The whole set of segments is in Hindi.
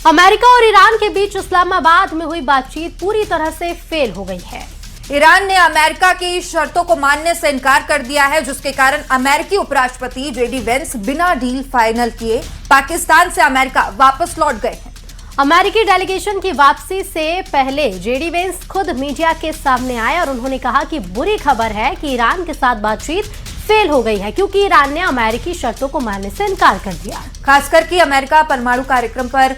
अमेरिका और ईरान के बीच इस्लामाबाद में हुई बातचीत पूरी तरह से फेल हो गई है। ईरान ने अमेरिका की शर्तों को मानने से इनकार कर दिया है, जिसके कारण अमेरिकी उपराष्ट्रपति जेडी वेंस बिना डील फाइनल किए पाकिस्तान से अमेरिका वापस लौट गए हैं। अमेरिकी डेलीगेशन की वापसी से पहले जेडी वेंस खुद मीडिया के सामने आए और उन्होंने कहा कि बुरी खबर है कि ईरान के साथ बातचीत फेल हो गई है, क्योंकि ईरान ने अमेरिकी शर्तों को मानने से इनकार कर दिया। खासकर कि अमेरिका परमाणु कार्यक्रम पर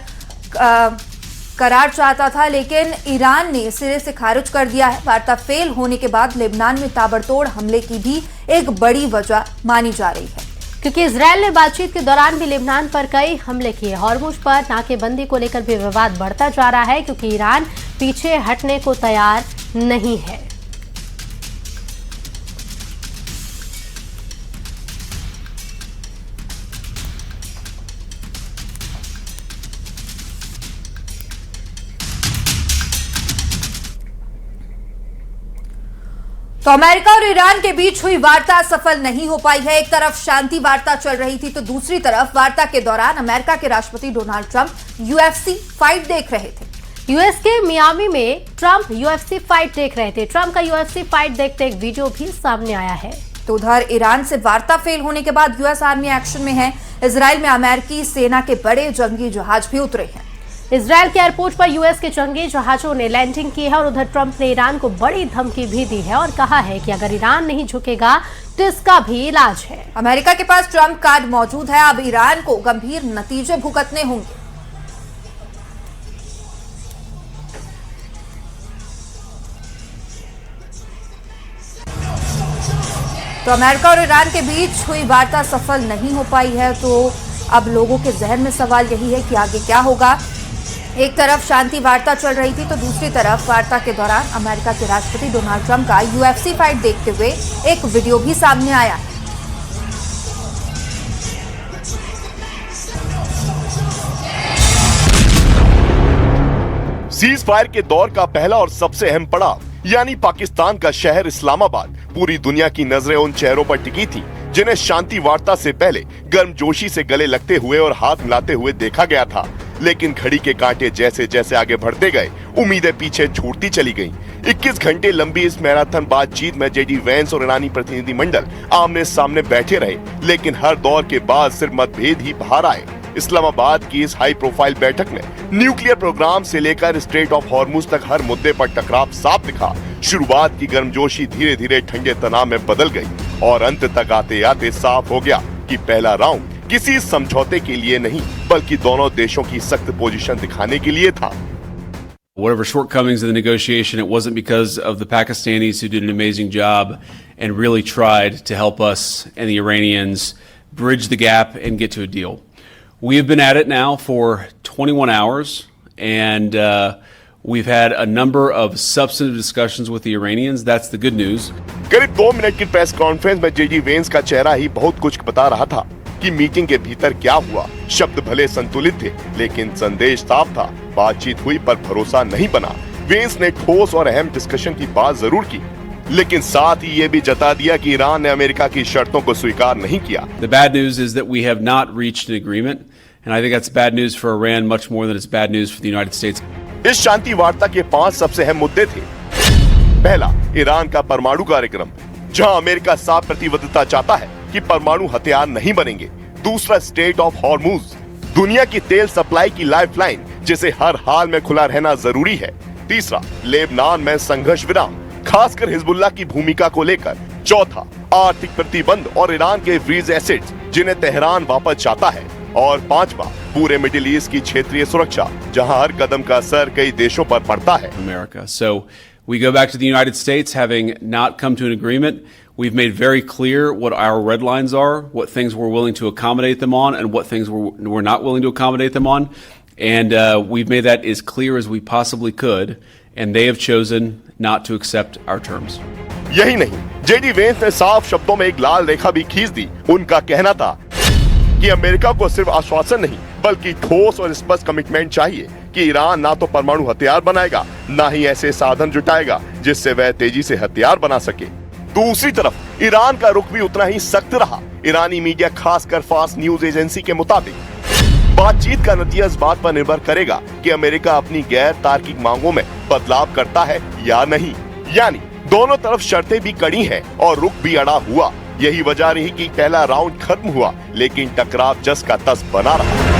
करार चाहता था, लेकिन ईरान ने सिरे से खारिज कर दिया है। वार्ता फेल होने के बाद लेबनान में ताबड़तोड़ हमले की भी एक बड़ी वजह मानी जा रही है, क्योंकि इजरायल ने बातचीत के दौरान भी लेबनान पर कई हमले किए। हॉर्मुज पर नाकेबंदी को लेकर भी विवाद बढ़ता जा रहा है, क्योंकि ईरान पीछे हटने को तैयार नहीं है। तो अमेरिका और ईरान के बीच हुई वार्ता सफल नहीं हो पाई है। एक तरफ शांति वार्ता चल रही थी, तो दूसरी तरफ वार्ता के दौरान अमेरिका के राष्ट्रपति डोनाल्ड ट्रंप यूएफसी फाइट देख रहे थे। यूएस के मियामी में ट्रंप यूएफसी फाइट देख रहे थे। ट्रंप का यूएफसी फाइट देखते एक वीडियो भी सामने आया है। तो उधर ईरान से वार्ता फेल होने के बाद यूएस आर्मी एक्शन में है। इजराइल में अमेरिकी सेना के बड़े जंगी जहाज भी उतरे हैं। इजरायल के एयरपोर्ट पर यूएस के जंगी जहाजों ने लैंडिंग की है और उधर ट्रंप ने ईरान को बड़ी धमकी भी दी है और कहा है कि अगर ईरान नहीं झुकेगा तो इसका भी इलाज है। अमेरिका के पास ट्रंप कार्ड मौजूद है। अब ईरान को गंभीर नतीजे भुगतने होंगे। तो अमेरिका और ईरान के बीच हुई वार्ता सफल नहीं हो पाई है, तो अब लोगों के जहन में सवाल यही है कि आगे क्या होगा। एक तरफ शांति वार्ता चल रही थी, तो दूसरी तरफ वार्ता के दौरान अमेरिका के राष्ट्रपति डोनाल्ड ट्रंप का यूएफसी फाइट देखते हुए एक वीडियो भी सामने आया है। सीज फायर के दौर का पहला और सबसे अहम पड़ाव यानी पाकिस्तान का शहर इस्लामाबाद। पूरी दुनिया की नजरें उन चेहरों पर टिकी थी जिन्हें शांति वार्ता से पहले गर्मजोशी से गले लगते हुए और हाथ मिलाते हुए देखा गया था। लेकिन घड़ी के कांटे जैसे जैसे आगे बढ़ते गए, उम्मीदें पीछे छूटती चली गईं। 21 घंटे लंबी इस मैराथन बातचीत में जेडी वेंस और ईरानी प्रतिनिधिमंडल आमने सामने बैठे रहे, लेकिन हर दौर के बाद सिर्फ मतभेद ही बाहर आए। इस्लामाबाद की इस हाई प्रोफाइल बैठक में न्यूक्लियर प्रोग्राम से लेकर स्ट्रेट ऑफ हॉर्मुज तक हर मुद्दे पर टकराव साफ दिखा। शुरुआत की गर्मजोशी धीरे धीरे ठंडे तनाव में बदल गई और अंत तक आते आते साफ हो गया कि पहला राउंड किसी समझौते के लिए नहीं, बल्कि दोनों देशों की सख्त पोजीशन दिखाने के लिए था। Whatever shortcomings of the negotiation, it wasn't because of the Pakistanis who did an amazing job and really tried to help us and the Iranians bridge the gap and get to a deal. We have been at it now for 21 hours, and we've had a number of substantive discussions with the Iranians. That's the good news. करीब 2 मिनट की प्रेस कॉन्फ्रेंस में जेडी वेंस का चेहरा ही बहुत कुछ बता रहा था कि मीटिंग के भीतर क्या हुआ। शब्द भले संतुलित थे, लेकिन संदेश साफ था। बातचीत हुई पर भरोसा नहीं बना। वेंस ने ठोस और अहम डिस्कशन की बात जरूर की, लेकिन साथ ही ये भी जता दिया कि ईरान ने अमेरिका की शर्तों को स्वीकार नहीं किया। The bad news is that we have not reached an agreement, and I think that's bad news for Iran much more than it's bad news for the United States. इस शांति वार्ता के 5 सबसे अहम मुद्दे थे। पहला, ईरान का परमाणु कार्यक्रम, जहां अमेरिका साफ प्रतिबद्धता चाहता है कि परमाणु हथियार नहीं बनेंगे। दूसरा, स्ट्रेट ऑफ हॉर्मुज, दुनिया की तेल सप्लाई की लाइफलाइन, जिसे हर हाल में खुला रहना जरूरी है। तीसरा, लेबनान में संघर्ष विराम, खासकर हिजबुल्लाह की भूमिका को लेकर। चौथा, आर्थिक प्रतिबंध और ईरान के फ्रीज एसेट्स, जिन्हें तेहरान वापस चाहता है। और पांचवा, पूरे मिडिल ईस्ट की क्षेत्रीय सुरक्षा, जहां हर कदम का असर कई देशों पर पड़ता है। America. So we go back to the United States having not come to an agreement. We've made very clear what our red lines are, what things we're willing to accommodate them on, and what things we're not willing to accommodate them on. And we've made that as clear as we possibly could, and they have chosen not to accept our terms. यही नहीं, जेडी वेंस ने साफ शब्दों में एक लाल रेखा भी खींच दी। उनका कहना था कि अमेरिका को सिर्फ आश्वासन नहीं, बल्कि ठोस और स्पष्ट कमिटमेंट चाहिए कि ईरान ना तो परमाणु हथियार बनाएगा, ना ही ऐसे साधन जुटाएगा जिससे वह तेजी से हथियार बना सके। दूसरी तरफ ईरान का रुख भी उतना ही सख्त रहा। ईरानी मीडिया, खासकर फास्ट न्यूज एजेंसी के मुताबिक बातचीत का नतीजा इस बात पर निर्भर करेगा कि अमेरिका अपनी गैर तार्किक मांगों में बदलाव करता है या नहीं। यानी दोनों तरफ शर्तें भी कड़ी हैं और रुख भी अड़ा हुआ। यही वजह रही कि पहला राउंड खत्म हुआ, लेकिन टकराव जस का तस बना रहा।